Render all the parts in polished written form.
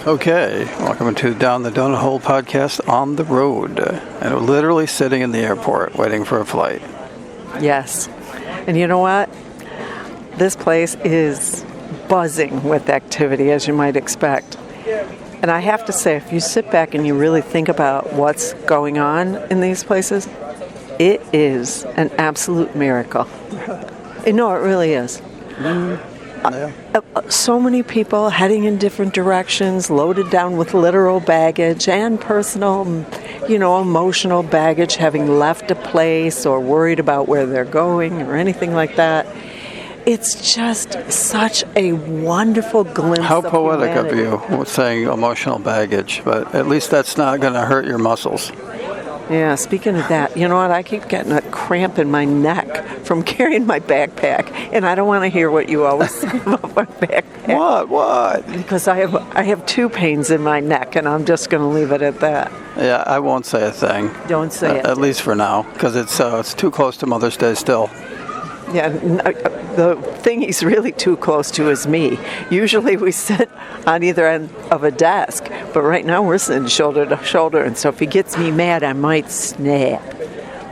Okay, welcome to Down the Donut Hole podcast on the road. And we're literally sitting in the airport waiting for a flight. Yes. And you know what? This place is buzzing with activity, as you might expect. And I have to say, if you sit back and you really think about what's going on in these places, it is an absolute miracle. No, it really is. Yeah. So many people heading in different directions, loaded down with literal baggage and personal, emotional baggage, having left a place or worried about where they're going or anything like that. It's just such a wonderful glimpse How of poetic humanity. of you saying emotional baggage, but at least that's not going to hurt your muscles. Yeah, speaking of that, you know what? I keep getting a cramp in my neck from carrying my backpack, and I don't want to hear what you always say about my backpack. What? Because I have two pains in my neck, and I'm just going to leave it at that. Yeah, I won't say a thing. Don't say it. At least for now, because it's too close to Mother's Day still. Yeah, the thing he's really too close to is me. Usually we sit on either end of a desk, but right now we're sitting shoulder to shoulder, and so if he gets me mad, I might snap.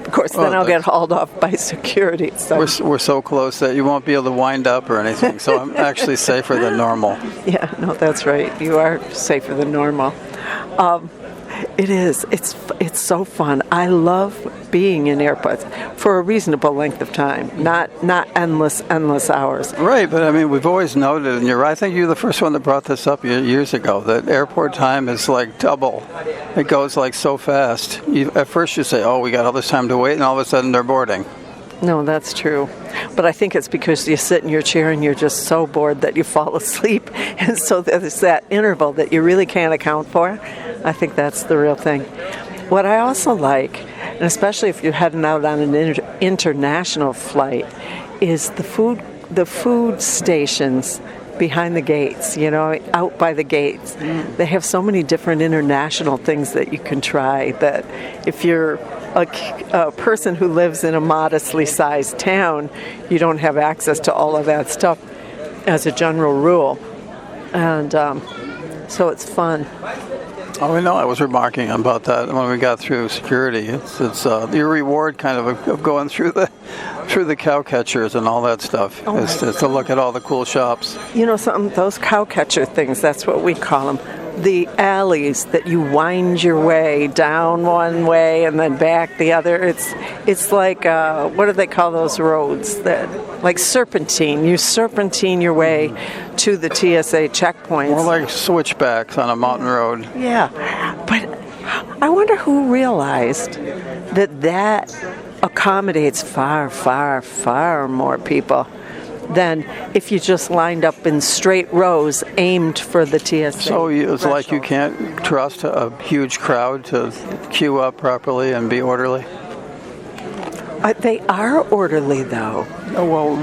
Of course, then I'll get hauled off by security. So. We're so close that you won't be able to wind up or anything, so I'm actually safer than normal. Yeah, no, that's right. You are safer than normal. It is. It's so fun. I love being in airports for a reasonable length of time, not endless hours. Right, but I mean, we've always noted, and I think you're the first one that brought this up years ago, that airport time is like double. It goes like so fast. At first you say, oh, we got all this time to wait, and all of a sudden they're boarding. No, that's true. But I think it's because you sit in your chair and you're just so bored that you fall asleep. And so there's that interval that you really can't account for. I think that's the real thing. What I also like, and especially if you're heading out on an international flight, is the food stations behind the gates, out by the gates. They have so many different international things that you can try that if you're a person who lives in a modestly sized town, you don't have access to all of that stuff as a general rule. And so it's fun. Oh, I know. I was remarking about that when we got through security. It's your reward kind of going through the cow catchers and all that stuff. Is to look at all the cool shops. Those cow catcher things, that's what we call them. The alleys that you wind your way down one way and then back the other. It's like, what do they call those roads? Like serpentine. You serpentine your way to the TSA checkpoints. More like switchbacks on a mountain road. Yeah, but I wonder who realized that accommodates far, far, far more people than if you just lined up in straight rows aimed for the TSA. So it's like you can't trust a huge crowd to queue up properly and be orderly? They are orderly, though. Oh, well,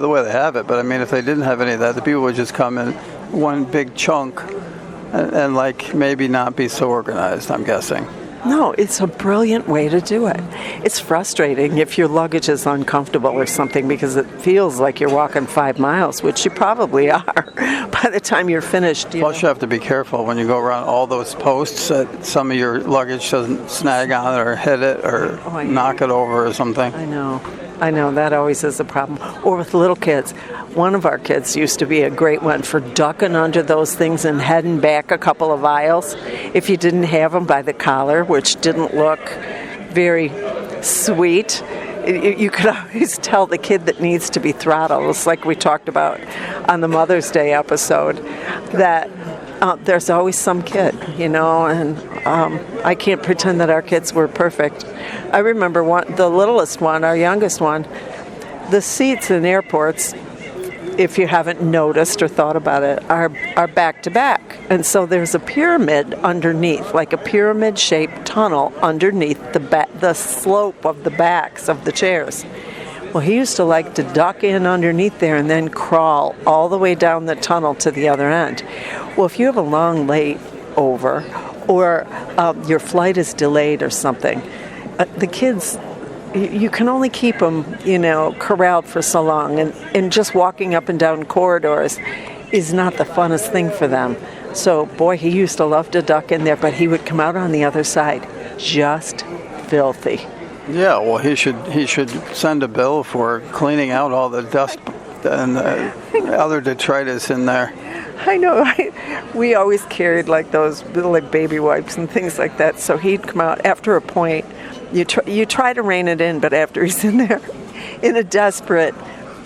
the way they have it. But I mean, if they didn't have any of that, the people would just come in one big chunk and like maybe not be so organized, I'm guessing. No, it's a brilliant way to do it. It's frustrating if your luggage is uncomfortable or something because it feels like you're walking 5 miles, which you probably are by the time you're finished. Plus, you have to be careful when you go around all those posts that some of your luggage doesn't snag on it or hit it or knock it over or something. I know, that always is a problem. Or with little kids. One of our kids used to be a great one for ducking under those things and heading back a couple of aisles if you didn't have them by the collar, which didn't look very sweet. You could always tell the kid that needs to be throttled. It's like we talked about on the Mother's Day episode, that there's always some kid, and I can't pretend that our kids were perfect. I remember the littlest one, our youngest one, the seats in airports, if you haven't noticed or thought about it, are back to back. And so there's a pyramid underneath, like a pyramid-shaped tunnel underneath the slope of the backs of the chairs. Well, he used to like to duck in underneath there and then crawl all the way down the tunnel to the other end. Well, if you have a long layover or your flight is delayed or something, the kids, you can only keep them, corralled for so long. And just walking up and down corridors is not the funnest thing for them. So, boy, he used to love to duck in there, but he would come out on the other side just filthy. Yeah, well, he should send a bill for cleaning out all the dust and other detritus in there. I know. We always carried like those little like baby wipes and things like that. So he'd come out after a point. You try to rein it in, but after he's in there, in a desperate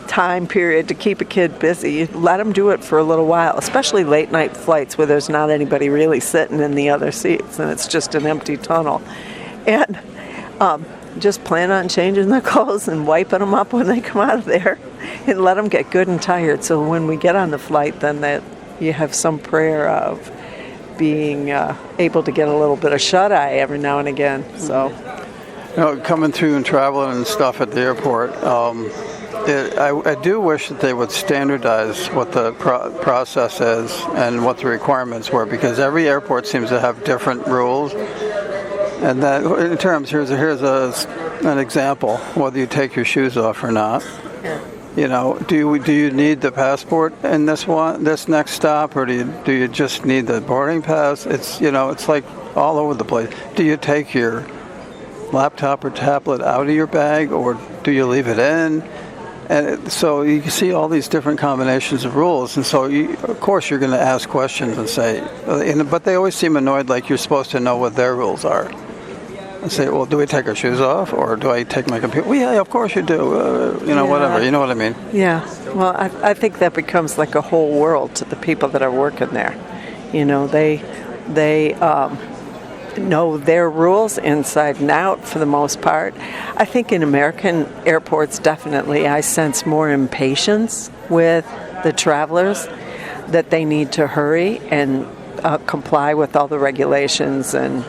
time period to keep a kid busy, you let him do it for a little while. Especially late night flights where there's not anybody really sitting in the other seats and it's just an empty tunnel, and just plan on changing their clothes and wiping them up when they come out of there, and let them get good and tired. So when we get on the flight, then that you have some prayer of being able to get a little bit of shut-eye every now and again. So, coming through and traveling and stuff at the airport, I do wish that they would standardize what the process is and what the requirements were, because every airport seems to have different rules. And that, in terms, here's an example: whether you take your shoes off or not. Yeah. Do you need the passport in this next stop, or do you just need the boarding pass? It's like all over the place. Do you take your laptop or tablet out of your bag, or do you leave it in? And so you see all these different combinations of rules, and so of course you're going to ask questions and say, but they always seem annoyed, like you're supposed to know what their rules are. And say, well, do we take our shoes off, or do I take my computer? Well, yeah, of course you do. Whatever. You know what I mean? Yeah. Well, I think that becomes like a whole world to the people that are working there. They know their rules inside and out for the most part. I think in American airports, definitely, I sense more impatience with the travelers, that they need to hurry and comply with all the regulations and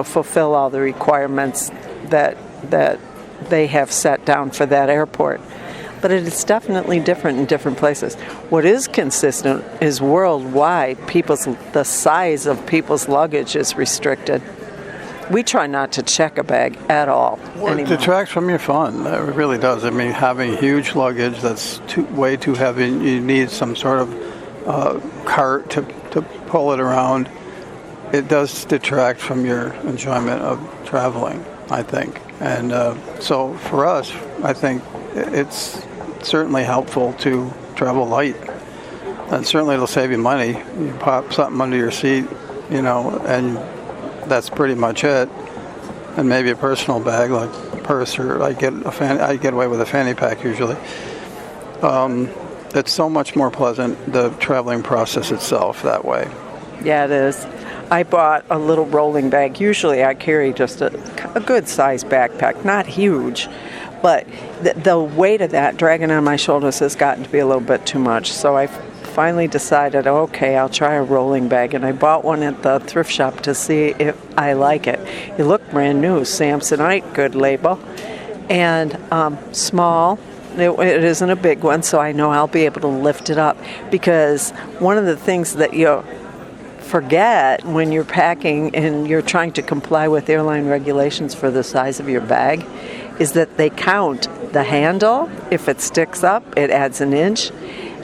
fulfill all the requirements that they have set down for that airport. But it is definitely different in different places. What is consistent is worldwide, the size of people's luggage is restricted. We try not to check a bag at all anymore. It detracts from your fun. It really does. I mean, having huge luggage that's way too heavy, you need some sort of cart to pull it around. It does detract from your enjoyment of traveling, I think. And so for us, I think it's certainly helpful to travel light. And certainly it'll save you money. You pop something under your seat, and that's pretty much it. And maybe a personal bag like a purse, or I get away with a fanny pack usually. It's so much more pleasant, the traveling process itself, that way. Yeah, it is. I bought a little rolling bag. Usually I carry just a good-sized backpack, not huge, but the weight of that dragging on my shoulders has gotten to be a little bit too much. So I finally decided, okay, I'll try a rolling bag, and I bought one at the thrift shop to see if I like it. It looked brand new, Samsonite, good label, and small. It isn't a big one, so I know I'll be able to lift it up, because one of the things that you forget when you're packing and you're trying to comply with airline regulations for the size of your bag is that they count the handle. If it sticks up, it adds an inch,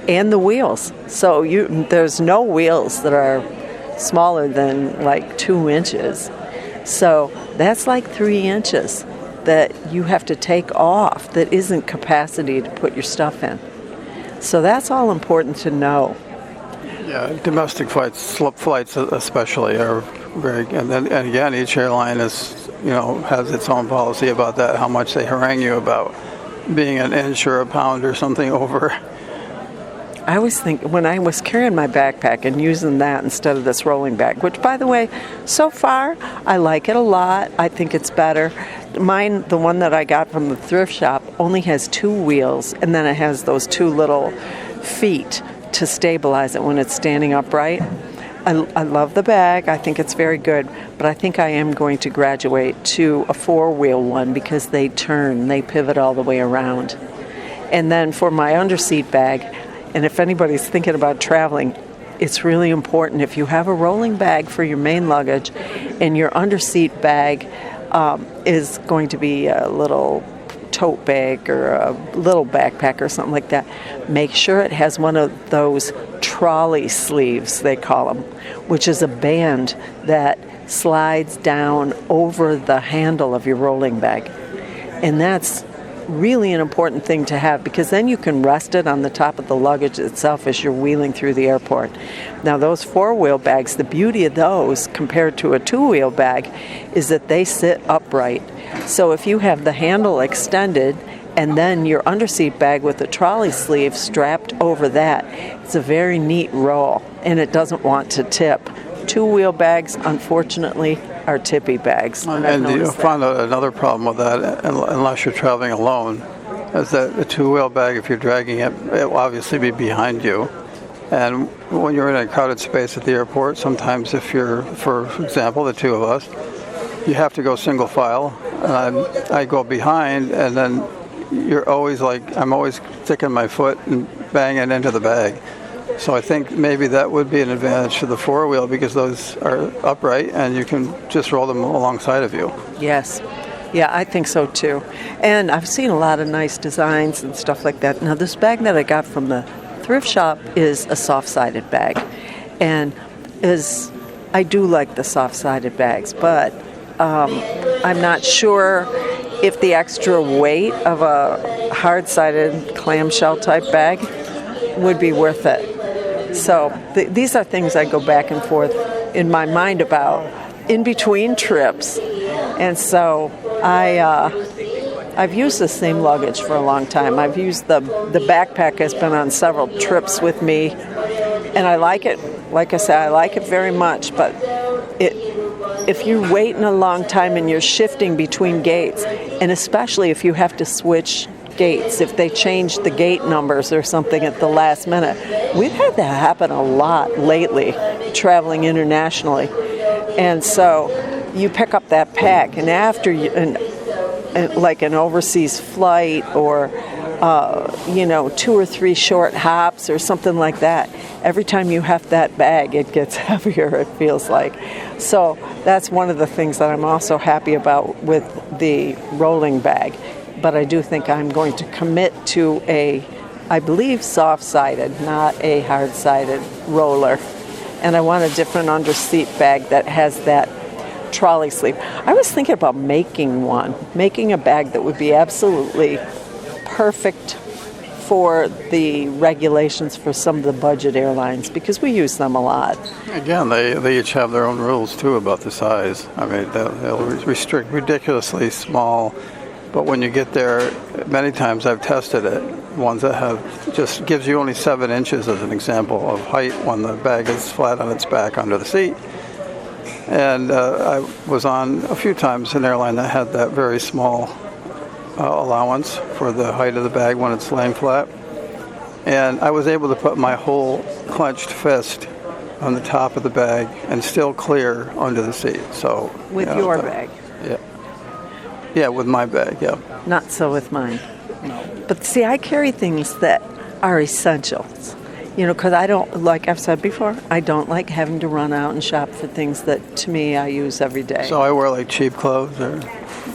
and the wheels. So there's no wheels that are smaller than like 2 inches. So that's like 3 inches that you have to take off that isn't capacity to put your stuff in. So that's all important to know. Yeah, domestic flights, slip flights especially, are very, and again, each airline has its own policy about that, how much they harangue you about being an inch or a pound or something over. I always think when I was carrying my backpack and using that instead of this rolling bag, which, by the way, so far I like it a lot. I think it's better. Mine, the one that I got from the thrift shop, only has 2 wheels, and then it has those 2 little feet to stabilize it when it's standing upright. I love the bag. I think it's very good, but I think I am going to graduate to a 4-wheel one because they pivot all the way around. And then for my underseat bag, and if anybody's thinking about traveling, it's really important if you have a rolling bag for your main luggage and your underseat bag is going to be a little tote bag or a little backpack or something like that, make sure it has one of those trolley sleeves, they call them, which is a band that slides down over the handle of your rolling bag. And that's really an important thing to have, because then you can rest it on the top of the luggage itself as you're wheeling through the airport. Now, those four-wheel bags, the beauty of those compared to a two-wheel bag is that they sit upright. So if you have the handle extended and then your underseat bag with a trolley sleeve strapped over that, it's a very neat roll, and it doesn't want to tip. Two-wheel bags, unfortunately, are tippy bags. And you find another problem with that, unless you're traveling alone, is that a two-wheel bag, if you're dragging it, it will obviously be behind you. And when you're in a crowded space at the airport, sometimes if you're, for example, the two of us, you have to go single file, and I go behind, and then you're always like, I'm always sticking my foot and banging into the bag. So I think maybe that would be an advantage to the four-wheel, because those are upright and you can just roll them alongside of you. Yes. Yeah, I think so too. And I've seen a lot of nice designs and stuff like that. Now, this bag that I got from the thrift shop is a soft-sided bag. And I do like the soft-sided bags, but I'm not sure if the extra weight of a hard-sided clamshell type bag would be worth it. So these are things I go back and forth in my mind about in between trips. And so I've used the same luggage for a long time. I've used the backpack has been on several trips with me, and I like it. Like I said, I like it very much, but if you're waiting a long time and you're shifting between gates, and especially if you have to switch gates, if they change the gate numbers or something at the last minute. We've had that happen a lot lately, traveling internationally. And so you pick up that pack, and after like an overseas flight or 2 or 3 short hops or something like that, every time you have that bag, it gets heavier, it feels like. So that's one of the things that I'm also happy about with the rolling bag. But I do think I'm going to commit to I believe, soft-sided, not a hard-sided roller. And I want a different underseat bag that has that trolley sleeve. I was thinking about making a bag that would be absolutely perfect for the regulations for some of the budget airlines, because we use them a lot. Again, they each have their own rules, too, about the size. I mean, they'll restrict ridiculously small. But when you get there, many times I've tested it, ones that have just gives you only 7 inches as an example of height when the bag is flat on its back under the seat. And I was on a few times an airline that had that very small allowance for the height of the bag when it's laying flat. And I was able to put my whole clenched fist on the top of the bag and still clear under the seat. So with your bag? Yeah. Yeah, with my bag, yeah. Not so with mine. No. But see, I carry things that are essentials. Because I don't, like I've said before, I don't like having to run out and shop for things that, to me, I use every day. So I wear, like, cheap clothes, or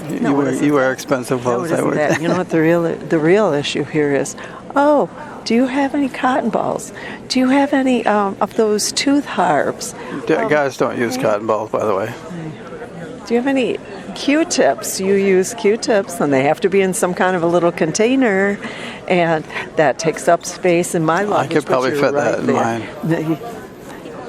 you wear expensive clothes? No, it isn't that. You know what the real issue here is? Oh, do you have any cotton balls? Do you have any of those tooth harbs? Guys don't use cotton balls, by the way. Do you have any Q-tips? You use Q-tips, and they have to be in some kind of a little container, and that takes up space in my luggage. I could probably fit that in mine.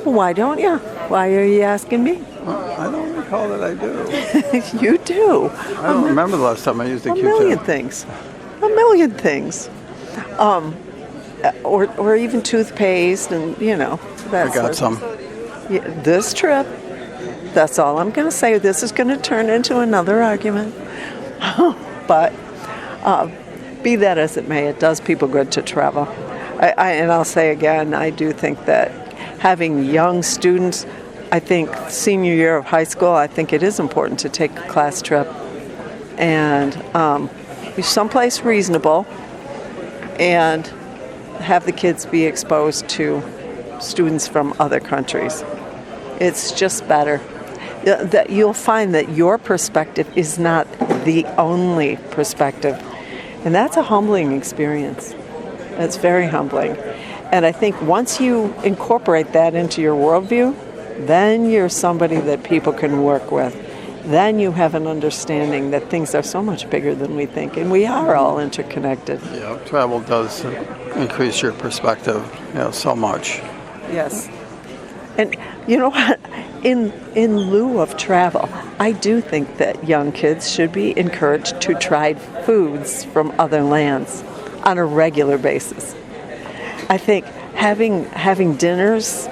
Why don't you? Why are you asking me? Well, I don't recall that I do. You do. I don't remember the last time I used a Q-tip. A million things. Or even toothpaste, and that. I got some. Yeah, this trip. That's all I'm going to say. This is going to turn into another argument. But be that as it may, it does people good to travel. And I'll say again, I do think that having young students, I think senior year of high school, I think it is important to take a class trip and be someplace reasonable and have the kids be exposed to students from other countries. It's just better. That you'll find that your perspective is not the only perspective. And that's a humbling experience. It's very humbling. And I think once you incorporate that into your worldview, then you're somebody that people can work with. Then you have an understanding that things are so much bigger than we think, and we are all interconnected. Yeah, travel does increase your perspective, so much. Yes. And you know what? In lieu of travel, I do think that young kids should be encouraged to try foods from other lands on a regular basis. I think having dinners,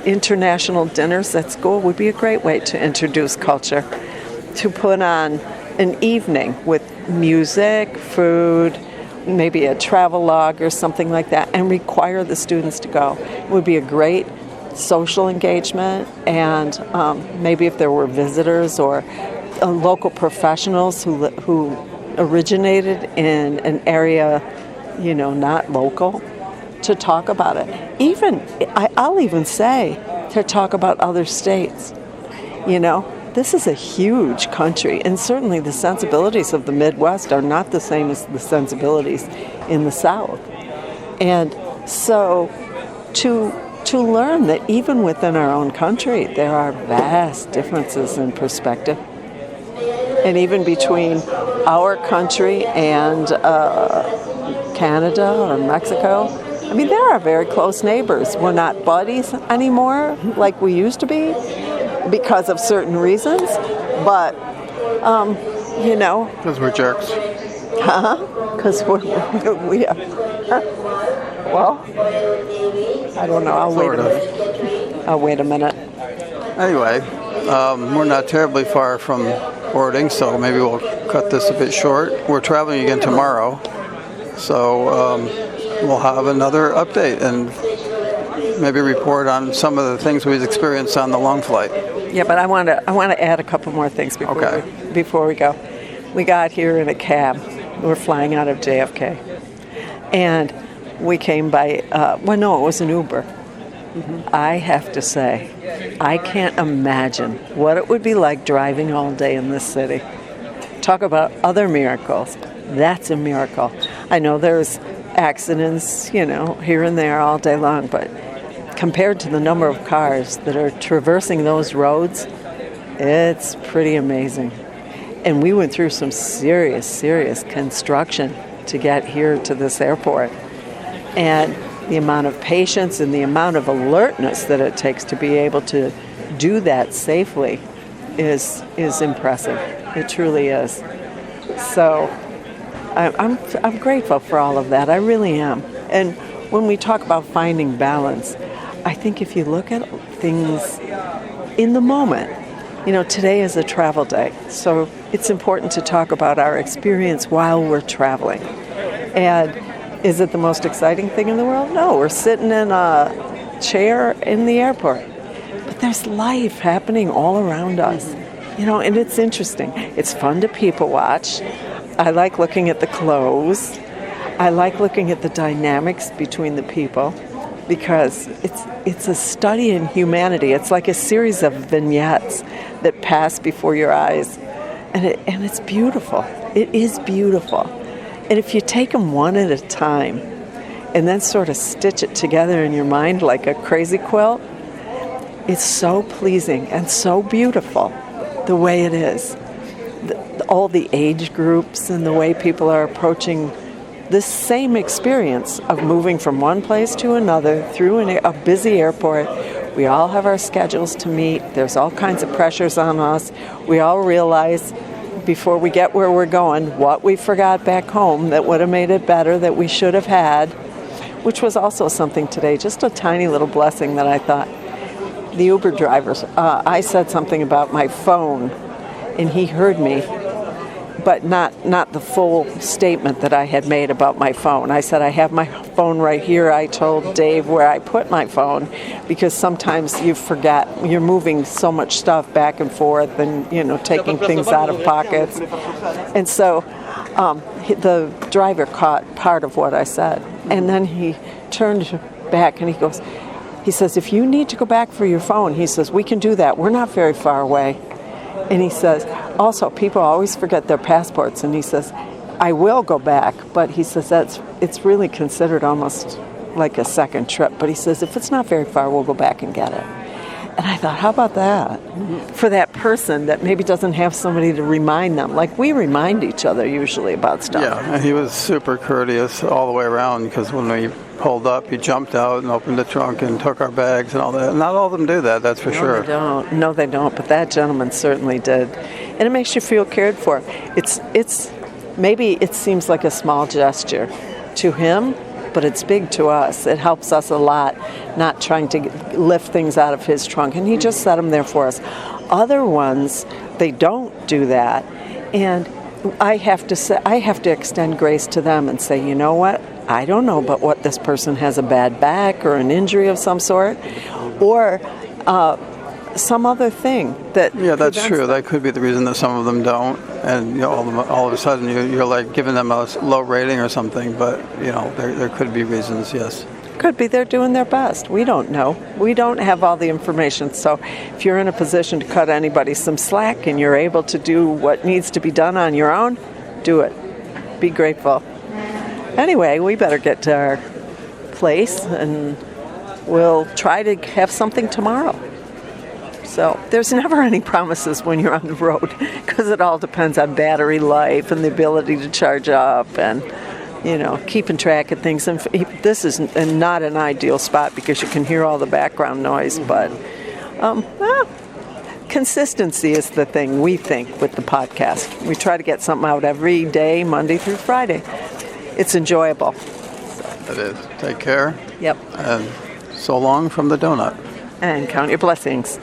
international dinners at school would be a great way to introduce culture. To put on an evening with music, food, maybe a travel log or something like that, and require the students to go. It would be a great social engagement, and maybe if there were visitors or local professionals who originated in an area, not local, to talk about it. I'll even say to talk about other states. This is a huge country, and certainly the sensibilities of the Midwest are not the same as the sensibilities in the South. And so to learn that even within our own country, there are vast differences in perspective. And even between our country and Canada or Mexico, there are very close neighbors. We're not buddies anymore like we used to be because of certain reasons, but, Because we're jerks. Because we are. Well, I don't know. I'll wait a minute. Anyway, we're not terribly far from boarding, so maybe we'll cut this a bit short. We're traveling again tomorrow, so we'll have another update and maybe report on some of the things we've experienced on the long flight. Yeah, but I want to add a couple more things before we go. We got here in a cab. We're flying out of JFK, and we came by. It was an Uber. Mm-hmm. I have to say, I can't imagine what it would be like driving all day in this city. Talk about other miracles. That's a miracle. I know there's accidents, here and there all day long, but compared to the number of cars that are traversing those roads, it's pretty amazing. And we went through some serious construction to get here to this airport. And the amount of patience and the amount of alertness that it takes to be able to do that safely is impressive. It truly is. So I'm grateful for all of that. I really am. And when we talk about finding balance, I think if you look at things in the moment, today is a travel day, so it's important to talk about our experience while we're traveling. And is it the most exciting thing in the world? No, we're sitting in a chair in the airport. But there's life happening all around us, and it's interesting. It's fun to people watch. I like looking at the clothes. I like looking at the dynamics between the people, because it's a study in humanity. It's like a series of vignettes that pass before your eyes, and it's beautiful. It is beautiful. And if you take them one at a time and then sort of stitch it together in your mind like a crazy quilt, it's so pleasing and so beautiful the way it is. All the age groups and the way people are approaching this same experience of moving from one place to another through a busy airport. We all have our schedules to meet. There's all kinds of pressures on us. We all realize before we get where we're going what we forgot back home that would have made it better, that we should have had, which was also something today, just a tiny little blessing that I thought. The Uber drivers, I said something about my phone, and he heard me, but not the full statement that I had made about my phone. I said, I have my phone right here. I told Dave where I put my phone, because sometimes you forget. You're moving so much stuff back and forth and, taking things out of pockets. And so the driver caught part of what I said. And then he turned back and he says, if you need to go back for your phone, he says, we can do that. We're not very far away. And he says, also, people always forget their passports. And he says, I will go back, but he says it's really considered almost like a second trip. But he says if it's not very far, we'll go back and get it. And I thought, how about that? For that person that maybe doesn't have somebody to remind them. Like we remind each other usually about stuff. Yeah, and he was super courteous all the way around because when we pulled up, he jumped out and opened the trunk and took our bags and all that. Not all of them do that, that's for sure. They don't. No, they don't. But that gentleman certainly did. And it makes you feel cared for. It's maybe it seems like a small gesture to him, but it's big to us. It helps us a lot, not trying to lift things out of his trunk. And he just set them there for us. Other ones, they don't do that. And I have to extend grace to them and say, you know what? I don't know, but what this person has a bad back or an injury of some sort, or some other thing that. Yeah, that's true. That could be the reason that some of them don't, and all of a sudden you're like giving them a low rating or something. But there could be reasons. Yes. Could be they're doing their best. We don't know. We don't have all the information. So if you're in a position to cut anybody some slack and you're able to do what needs to be done on your own, do it. Be grateful. Anyway, we better get to our place and we'll try to have something tomorrow. So there's never any promises when you're on the road because it all depends on battery life and the ability to charge up and keeping track of things. And this is not an ideal spot because you can hear all the background noise, but consistency is the thing we think with the podcast. We try to get something out every day, Monday through Friday. It's enjoyable. It is. Take care. Yep. And so long from the donut. And count your blessings.